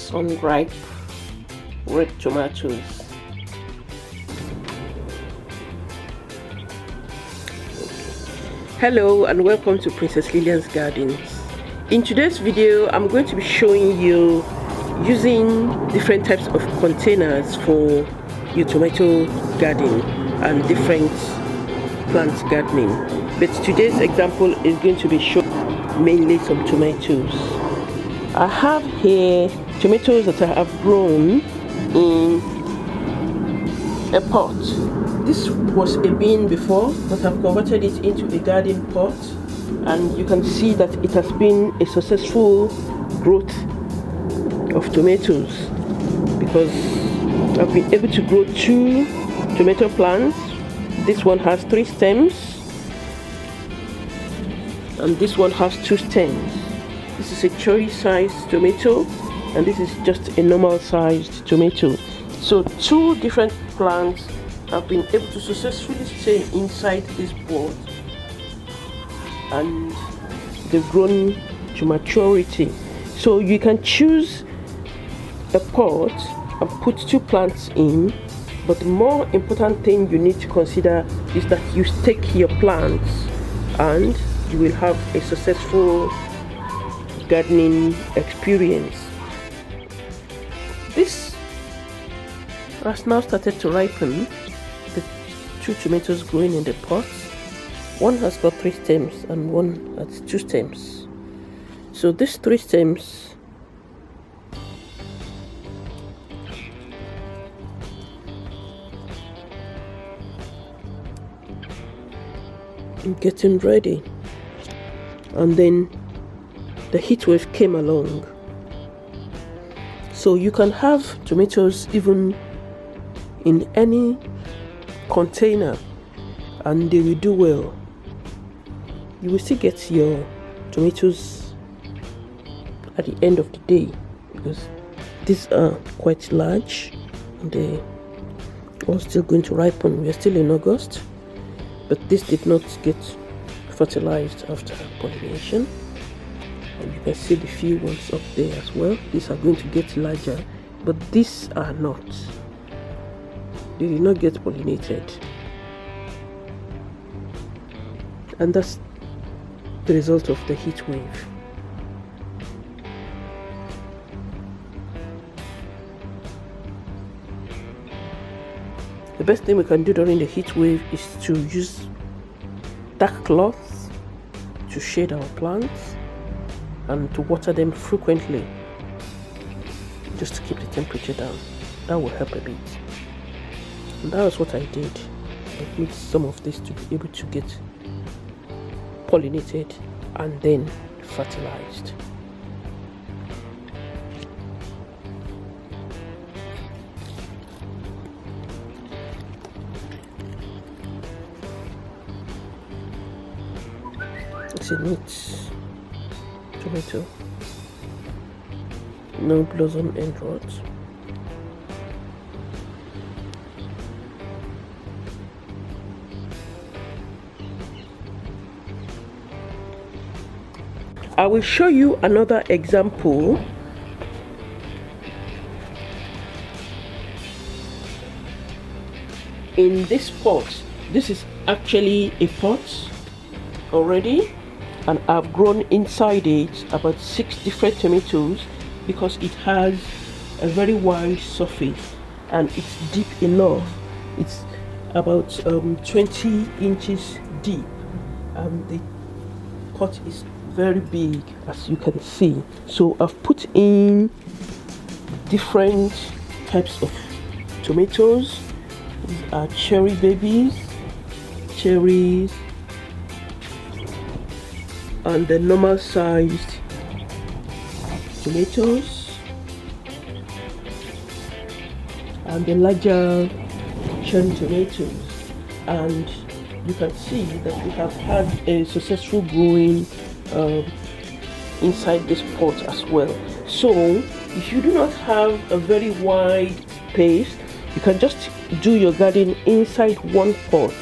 sun-ripe red tomatoes. Hello and welcome to Princess Lillian's Gardens. In today's video, I'm going to be showing you using different types of containers for your tomato garden and different plants gardening. But today's example is going to be showing mainly some tomatoes. I have here tomatoes that I have grown in a pot. This was a bin before, but I've converted it into a garden pot, and you can see that it has been a successful growth of tomatoes because I've been able to grow 2 tomato plants. This one has 3 stems and this one has 2 stems. This is a cherry sized tomato and this is just a normal sized tomato. So 2 different plants have been able to successfully stay inside this pot and they've grown to maturity. So you can choose a pot and put 2 plants in, but the more important thing you need to consider is that you stake your plants and you will have a successful gardening experience. This has now started to ripen. The 2 tomatoes growing in the pot, one has got 3 stems and one has 2 stems. So these 3 stems getting ready, and then the heat wave came along. So you can have tomatoes even in any container and they will do well. You will still get your tomatoes at the end of the day because these are quite large and they are still going to ripen. We are still in August, but this did not get fertilized after pollination, and you can see the few ones up there as well. These are going to get larger, but these are not. They did not get pollinated, and that's the result of the heat wave. The best thing we can do during the heat wave is to use dark cloths to shade our plants and to water them frequently just to keep the temperature down. That will help a bit. And that was what I did. I mixed some of this to be able to get pollinated and then fertilized. It's a neat tomato, no blossom end rods. I will show you another example. In this pot, this is actually a pot already, and I've grown inside it about 6 different tomatoes because it has a very wide surface and it's deep enough. It's about 20 inches deep. The pot is very big, as you can see. So I've put in different types of tomatoes. These are cherry babies, cherries, and the normal sized tomatoes, and the larger cherry tomatoes. And you can see that we have had a successful growing inside this pot as well. So if you do not have a very wide space, you can just do your garden inside one pot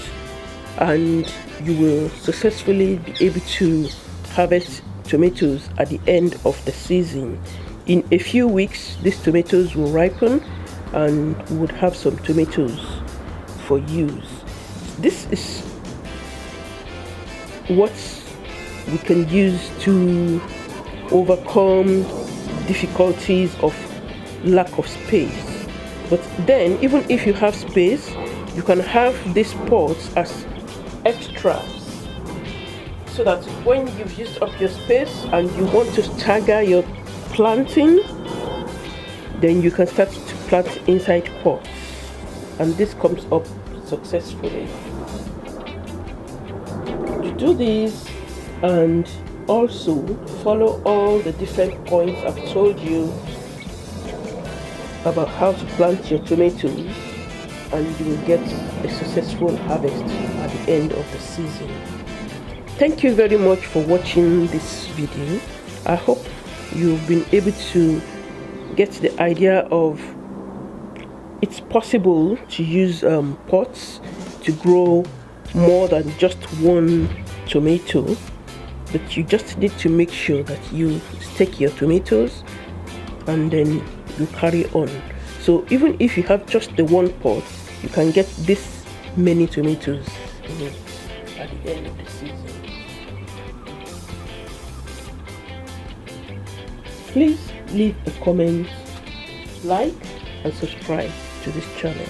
and you will successfully be able to harvest tomatoes at the end of the season. in a few weeks these tomatoes will ripen and we would have some tomatoes for use. This is what we can use to overcome difficulties of lack of space. But then, even if you have space, you can have these pots as extras, so that when you've used up your space and you want to stagger your planting, then you can start to plant inside pots, and this comes up successfully. You do this and also follow all the different points I've told you about how to plant your tomatoes, and you will get a successful harvest at the end of the season. Thank you very much for watching this video. I hope you've been able to get the idea of it's possible to use pots to grow more than just one tomato, but you just need to make sure that you stake your tomatoes and then you carry on. So even if you have just the one pot, you can get this many tomatoes at the end of the season. Please leave a comment, like and subscribe to this channel.